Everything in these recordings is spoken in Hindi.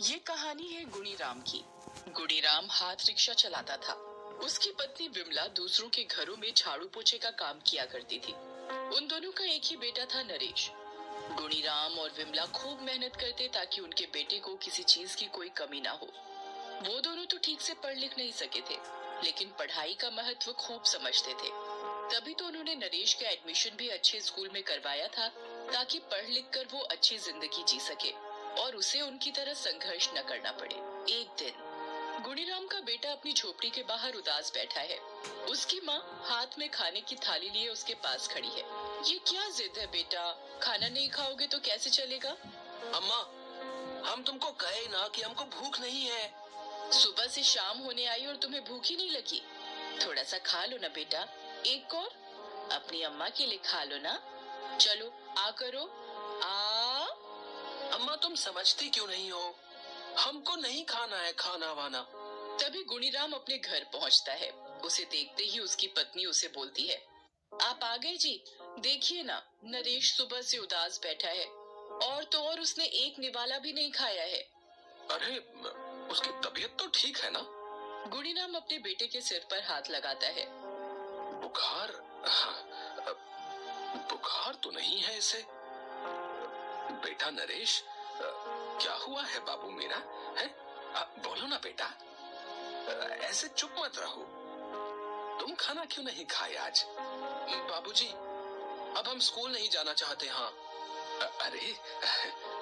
ये कहानी है गुणीराम की। गुणीराम हाथ रिक्शा चलाता था। उसकी पत्नी विमला दूसरों के घरों में झाड़ू पोछे का काम किया करती थी। उन दोनों का एक ही बेटा था, नरेश। गुणीराम और विमला खूब मेहनत करते ताकि उनके बेटे को किसी चीज की कोई कमी ना हो। वो दोनों तो ठीक से पढ़ लिख नहीं सके थे, लेकिन पढ़ाई का महत्व खूब समझते थे। तभी तो उन्होंने नरेश का एडमिशन भी अच्छे स्कूल में करवाया था, ताकि पढ़ लिख कर वो अच्छी जिंदगी जी सके और उसे उनकी तरह संघर्ष न करना पड़े। एक दिन गुणीराम का बेटा अपनी झोपड़ी के बाहर उदास बैठा है। उसकी माँ हाथ में खाने की थाली लिए उसके पास खड़ी है। ये क्या जिद है बेटा? खाना नहीं खाओगे तो कैसे चलेगा? अम्मा, हम तुमको कहे ना कि हमको भूख नहीं है। सुबह से शाम होने आई और तुम्हें भूख ही नहीं लगी? थोड़ा सा खा लो ना बेटा। एक और अपनी अम्मा के लिए खा लो ना। चलो आ करो। आ अम्मा, तुम समझती क्यों नहीं हो? हमको नहीं खाना है खाना वाना। तभी गुणीराम अपने घर पहुंचता है। उसे देखते ही उसकी पत्नी उसे बोलती है, आप आ गए जी। देखिए ना, नरेश सुबह से उदास बैठा है और तो और उसने एक निवाला भी नहीं खाया है। अरे, उसकी तबीयत तो ठीक है ना? गुणीराम अपने बेटे के सिर पर हाथ लगाता है। बुखार? बुखार तो नहीं है इसे। बेटा नरेश, क्या हुआ है बाबू मेरा? है? बोलो ना बेटा। ऐसे चुप मत रहो। तुम खाना क्यों नहीं खाए आज? बाबूजी, अब हम स्कूल नहीं जाना चाहते। हाँ। अरे,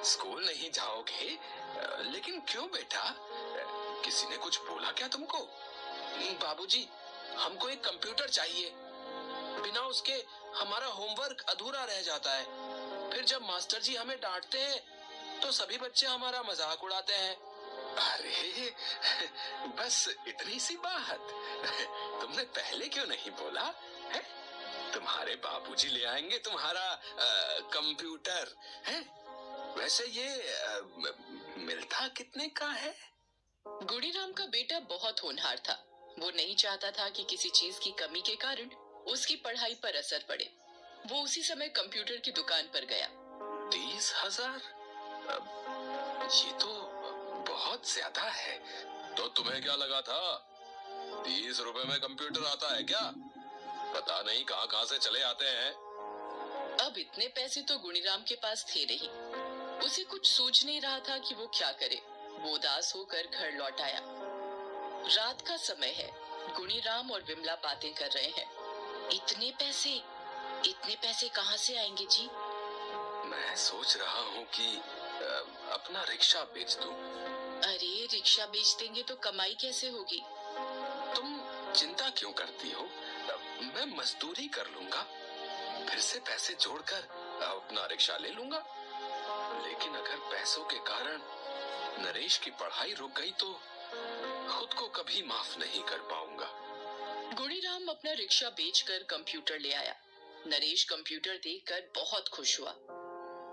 स्कूल नहीं जाओगे? लेकिन क्यों बेटा? किसी ने कुछ बोला क्या तुमको? बाबूजी, हमको एक कंप्यूटर चाहिए। बिना उसके हमारा होमवर्क अधूरा रह जाता है। फिर जब मास्टर जी हमें डांटते हैं तो सभी बच्चे हमारा मजाक उड़ाते हैं। अरे, बस इतनी सी बात। तुमने पहले क्यों नहीं बोला? है? तुम्हारे बाबूजी ले आएंगे तुम्हारा कंप्यूटर। है? वैसे ये मिलता कितने का है? गुणीराम का बेटा बहुत होनहार था। वो नहीं चाहता था कि किसी चीज की कमी के कारण उसकी पढ़ाई पर असर पड़े। वो उसी समय कंप्यूटर की दुकान पर गया। 30,000? ये तो बहुत ज्यादा है। तो तुम्हें क्या लगा था? 30 रुपए में कंप्यूटर आता है क्या? पता नहीं कहाँ कहाँ से चले आते हैं। अब इतने पैसे तो गुणीराम के पास थे नहीं। उसे कुछ सूझ नहीं रहा था कि वो क्या करे। वो उदास होकर घर लौट आया। रात का समय है। गुणीराम और विमला बातें कर रहे हैं। इतने पैसे कहाँ से आएंगे जी? मैं सोच रहा हूँ कि अपना रिक्शा बेच दूं। अरे, रिक्शा बेच देंगे तो कमाई कैसे होगी? तुम चिंता क्यों करती हो? मैं मजदूरी कर लूंगा, फिर से पैसे जोड़कर अपना रिक्शा ले लूंगा। लेकिन अगर पैसों के कारण नरेश की पढ़ाई रुक गई तो खुद को कभी माफ नहीं कर पाऊंगा। गुणीराम अपना रिक्शा बेचकर कंप्यूटर ले आया। नरेश कंप्यूटर देखकर बहुत खुश हुआ।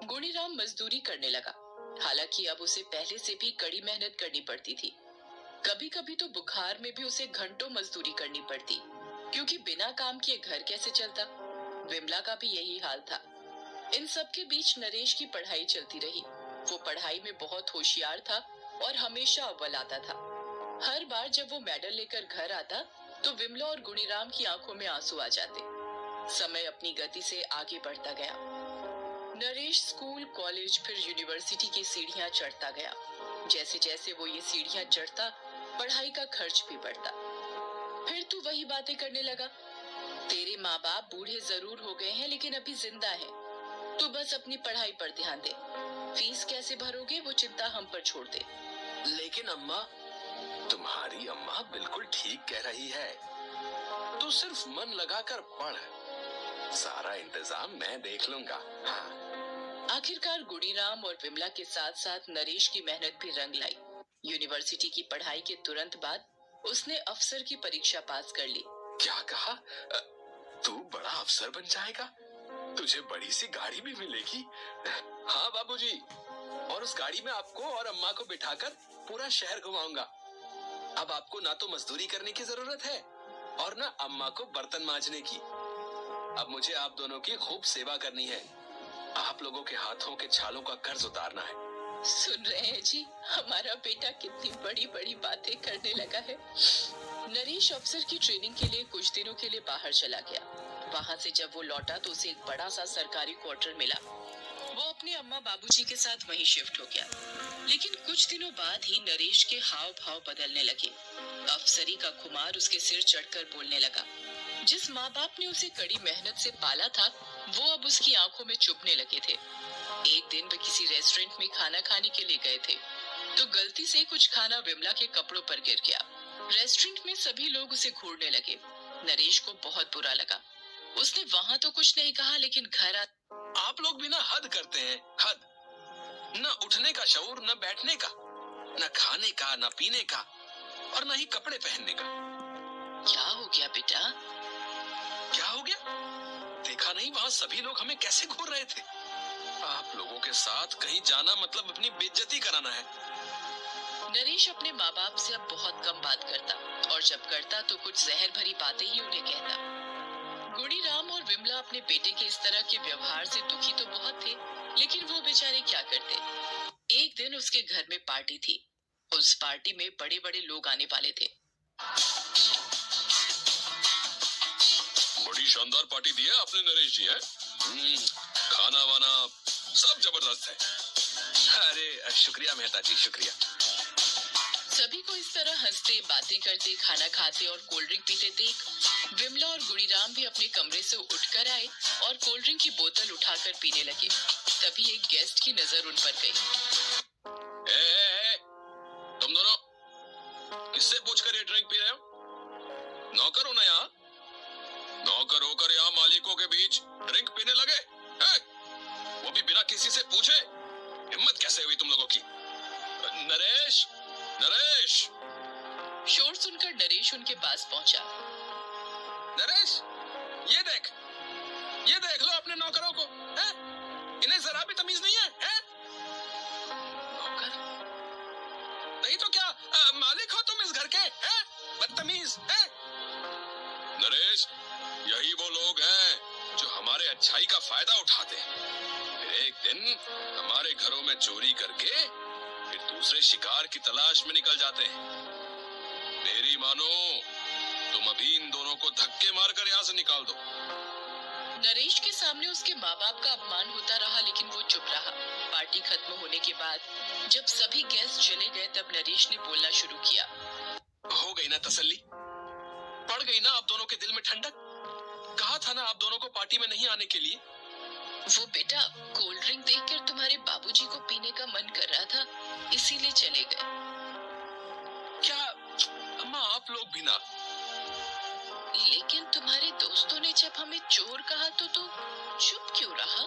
गुणीराम मजदूरी करने लगा। हालांकि अब उसे पहले से भी कड़ी मेहनत करनी पड़ती थी। कभी कभी तो बुखार में भी उसे घंटों मजदूरी करनी पड़ती, क्योंकि बिना काम किए घर कैसे चलता। विमला का भी यही हाल था। इन सब के बीच नरेश की पढ़ाई चलती रही। वो पढ़ाई में बहुत होशियार था और हमेशा अव्वल आता था। हर बार जब वो मेडल लेकर घर आता तो विमला और गुणीराम की आंखों में आंसू आ जाते। समय अपनी गति से आगे बढ़ता गया। नरेश स्कूल, कॉलेज, फिर यूनिवर्सिटी की सीढ़ियां चढ़ता गया। जैसे जैसे वो ये सीढ़ियां चढ़ता, पढ़ाई का खर्च भी बढ़ता। फिर तू वही बातें करने लगा। तेरे माँ बाप बूढ़े जरूर हो गए हैं, लेकिन अभी जिंदा है। तू बस अपनी पढ़ाई पर ध्यान दे। फीस कैसे भरोगे वो चिंता हम पर छोड़ दे। लेकिन अम्मा, तुम्हारी अम्मा बिल्कुल ठीक कह रही है। तू सिर्फ मन लगाकर पढ़, सारा इंतजाम मैं देख लूंगा। हाँ। आखिरकार गुणीराम और विमला के साथ साथ नरेश की मेहनत भी रंग लाई। यूनिवर्सिटी की पढ़ाई के तुरंत बाद उसने अफसर की परीक्षा पास कर ली। क्या कहा? तू बड़ा अफसर बन जाएगा? तुझे बड़ी सी गाड़ी भी मिलेगी? हाँ बाबूजी, और उस गाड़ी में आपको और अम्मा को बिठाकर पूरा शहर घुमाऊंगा। अब आपको ना तो मजदूरी करने की जरूरत है और ना अम्मा को बर्तन मांजने की। अब मुझे आप दोनों की खूब सेवा करनी है। आप लोगों के हाथों के छालों का कर्ज उतारना है। सुन रहे हैं जी, हमारा बेटा कितनी बड़ी बड़ी बातें करने लगा है। नरेश अफसर की ट्रेनिंग के लिए कुछ दिनों के लिए बाहर चला गया। वहां से जब वो लौटा तो उसे एक बड़ा सा सरकारी क्वार्टर मिला। वो अपने अम्मा बाबूजी के साथ वहीं शिफ्ट हो गया। लेकिन कुछ दिनों बाद ही नरेश के हाव भाव बदलने लगे। अफसरी का खुमार उसके सिर चढ़कर बोलने लगा। जिस माँ बाप ने उसे कड़ी मेहनत से पाला था, वो अब उसकी आंखों में चुभने लगे थे। एक दिन वे किसी रेस्टोरेंट में खाना खाने के लिए गए थे, तो गलती से कुछ खाना विमला के कपड़ों पर गिर गया। रेस्टोरेंट में सभी लोग उसे घूरने लगे। नरेश को बहुत बुरा लगा। उसने वहां तो कुछ नहीं कहा, लेकिन घर आप लोग भी ना हद करते हैं, हद। न उठने का शऊर, न बैठने का, न खाने का, न पीने का, और न ही कपड़े पहनने का। क्या हो गया बेटा? क्या हो गया? देखा नहीं वहाँ सभी लोग हमें कैसे घूर रहे थे। आप लोगों के साथ कहीं जाना मतलब अपनी बेइज्जती कराना है। नरेश अपने माँ बाप से अब बहुत कम बात करता, और जब करता तो कुछ जहर भरी बातें ही उन्हें कहता। गुणीराम और विमला अपने बेटे के इस तरह के व्यवहार से दुखी तो बहुत थे, लेकिन वो बेचारे क्या करते। एक दिन उसके घर में पार्टी थी। उस पार्टी में बड़े बड़े लोग आने वाले थे। बड़ी शानदार पार्टी दी है आपने नरेश जी, है? खाना वाना सब जबरदस्त है। अरे शुक्रिया मेहता जी, शुक्रिया। सभी को इस तरह हंसते, बातें करते, खाना खाते और कोल्ड ड्रिंक पीते देख विमला और गुणीराम भी अपने कमरे से उठकर आए और कोल्ड ड्रिंक की बोतल उठाकर पीने लगे। तभी एक गेस्ट की नजर उन पर गई। तुम दोनों किससे पूछकर ये ड्रिंक पी रहे हो? नौकर हो ना यहाँ? नौकर होकर यहाँ मालिकों के बीच ड्रिंक पीने लगे हैं? वो भी बिना किसी से पूछे। हिम्मत कैसे हुई तुम लोगों की? नरेश, नरेश! शोर सुनकर नरेश उनके पास पहुंचा। नरेश, ये देख लो अपने नौकरों को, हैं? इन्हें जरा भी तमीज नहीं है, हैं? नौकर? नहीं तो क्या मालिक हो तुम इस घर के, हैं? बदतमीज, हैं? नरेश, यही वो लोग हैं जो हमारे अच्छाई का फायदा उठाते हैं। फिर एक दिन हमारे घरों में चोरी करके फिर दूसरे शिकार की तलाश में निकल जाते हैं। मेरी मानो, तुम अभी इन दोनों को धक्के मारकर यहाँ से निकाल दो। नरेश के सामने उसके माँ बाप का अपमान होता रहा, लेकिन वो चुप रहा। पार्टी खत्म होने के बाद जब सभी गेस्ट चले गए, तब नरेश ने बोलना शुरू किया। हो गई ना तसल्ली? पड़ गई ना आप दोनों के दिल में ठंडक? कहा था ना आप दोनों को पार्टी में नहीं आने के लिए। वो बेटा, कोल्ड ड्रिंक देखकर तुम्हारे बाबूजी को पीने का मन कर रहा था, इसीलिए चले गए। क्या अम्मा, आप लोग भी ना? लेकिन तुम्हारे दोस्तों ने जब हमें चोर कहा तो चुप क्यों रहा?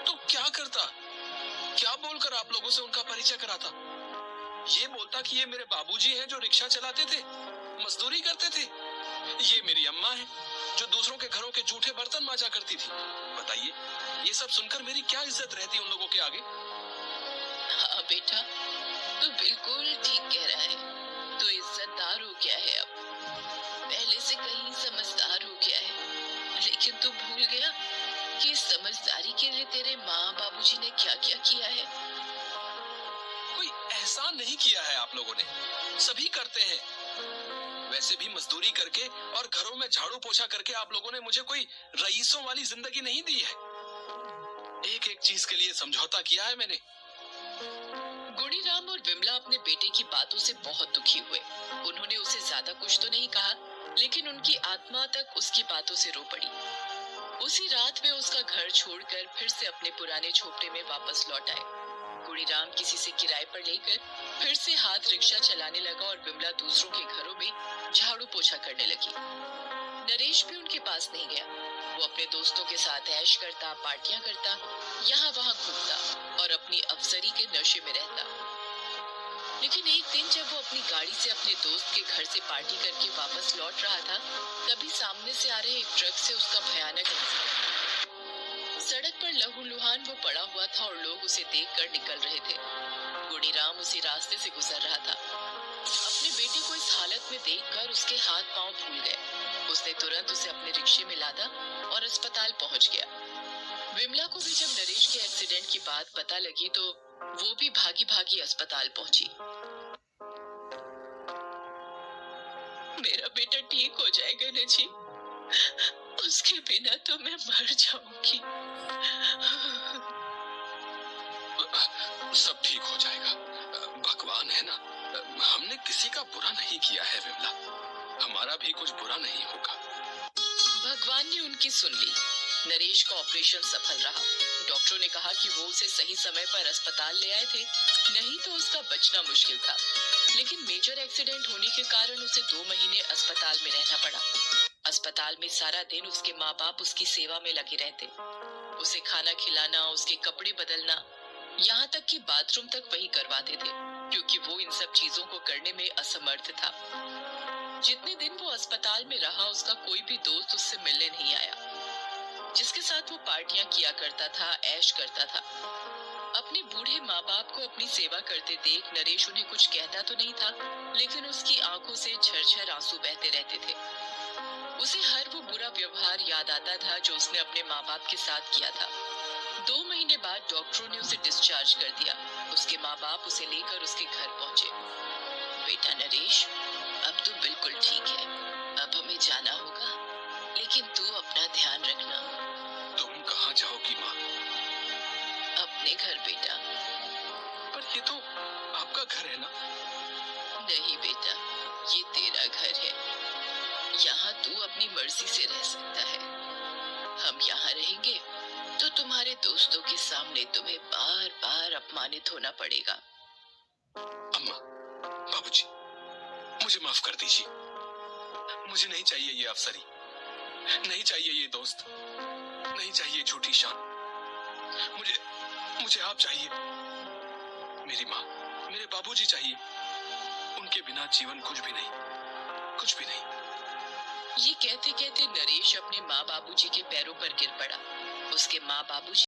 तो क्या करता? क्या बोलकर आप लोगों से उनका परिचय कराता? ये बोलता कि ये मेरे बाबूजी हैं जो रिक्शा चलाते थे, मजदूरी करते थे। ये मेरी अम्मा है जो दूसरों के घरों के जूठे बर्तन मांजा करती थी। बताइए, ये सब सुनकर मेरी क्या इज्जत रहती उन लोगों के आगे? हाँ बेटा, तू बिल्कुल ठीक कह रहा है। तू इज्जतदार हो गया है, अब पहले से कहीं समझदार हो गया है। लेकिन तू भूल गया कि इस समझदारी के लिए तेरे माँ बाबूजी ने क्या क्या किया है। कोई एहसान नहीं किया है आप लोगों ने, सभी करते हैं। वैसे भी मजदूरी करके और घरों में झाड़ू पोछा करके आप लोगों ने मुझे कोई रईसों वाली जिंदगी नहीं दी है। एक एक चीज के लिए समझौता किया है मैंने। गुणीराम और विमला अपने बेटे की बातों से बहुत दुखी हुए। उन्होंने उसे ज्यादा कुछ तो नहीं कहा, लेकिन उनकी आत्मा तक उसकी बातों से रो पड़ी। उसी रात वे उसका घर छोड़कर फिर से अपने पुराने झोपड़े में वापस लौट आए। गुणीराम किसी से किराए पर लेकर फिर से हाथ रिक्शा चलाने लगा और विमला दूसरों के घरों में झाड़ू पोछा करने लगी। नरेश भी उनके पास नहीं गया। वो अपने दोस्तों के साथ ऐश करता, पार्टियां करता, यहाँ वहाँ घूमता और अपनी अफसरी के नशे में रहता। लेकिन एक दिन जब वो अपनी गाड़ी से अपने दोस्त के घर से पार्टी करके वापस लौट रहा था, तभी सामने से आ रहे एक ट्रक से उसका भयानक एक्सीडेंट। सड़क पर लहूलुहान वो पड़ा हुआ था और लोग उसे देखकर निकल रहे थे। गुणीराम उसी रास्ते से गुजर रहा था। अपने बेटे को इस हालत में देखकर उसके हाथ पांव फूल गए। उसने तुरंत उसे अपने रिक्शे में लादा और अस्पताल पहुंच गया। विमला को भी जब नरेश के एक्सीडेंट की बात पता लगी तो वो भी भागी भागी अस्पताल पहुंची। मेरा बेटा ठीक हो जाएगा ना जी? उसके बिना तो मैं मर जाऊंगी। सब ठीक हो जाएगा। भगवान है ना, हमने किसी का बुरा नहीं किया है विमला, हमारा भी कुछ बुरा नहीं होगा। भगवान ने उनकी सुन ली। नरेश का ऑपरेशन सफल रहा। डॉक्टरों ने कहा कि वो उसे सही समय पर अस्पताल ले आए थे, नहीं तो उसका बचना मुश्किल था। लेकिन मेजर एक्सीडेंट होने के कारण उसे 2 महीने अस्पताल में रहना पड़ा। अस्पताल में सारा दिन उसके माँ बाप उसकी सेवा में लगे रहते। उसे खाना खिलाना, उसके कपड़े बदलना, यहाँ तक कि बाथरूम तक वही करवाते थे, क्योंकि वो इन सब चीजों को करने में असमर्थ था। जितने दिन वो अस्पताल में रहा, उसका कोई भी दोस्त उससे मिलने नहीं आया। जिसके साथ वो पार्टियां किया करता था, ऐश करता था। अपने बूढ़े माँ बाप को अपनी सेवा करते देख नरेश उन्हें कुछ कहता तो नहीं था, लेकिन उसकी आंखों से झरझर आंसू बहते रहते थे। उसे हर वो बुरा व्यवहार याद आता था जो उसने अपने माँ बाप के साथ किया था। 2 महीने बाद डॉक्टरों ने उसे डिस्चार्ज कर दिया। उसके माँ बाप उसे लेकर उसके घर पहुंचे। बेटा नरेश, अब तो बिल्कुल ठीक है, अब हमें जाना होगा, लेकिन तू अपना ध्यान रखना। तुम कहाँ जाओगी माँ? अपने घर बेटा। पर ये तो आपका घर है ना? नहीं बेटा, ये तेरा घर है। यहाँ तू अपनी मर्जी से रह सकता है। हम यहाँ रहेंगे तो तुम्हारे दोस्तों के सामने तुम्हें बार बार अपमानित होना पड़ेगा। अम्मा, बाबूजी, मुझे माफ कर दीजिए। मुझे नहीं चाहिए ये अफसरी, नहीं चाहिए ये दोस्त, नहीं चाहिए झूठी शान। मुझे मुझे आप चाहिए, मेरी माँ, मेरे बाबूजी चाहिए। उनके बिना जीवन कुछ भी नहीं, कुछ भी नहीं। ये कहते कहते नरेश अपने माँ बाबूजी के पैरों पर गिर पड़ा। उसके माँ बाबूजी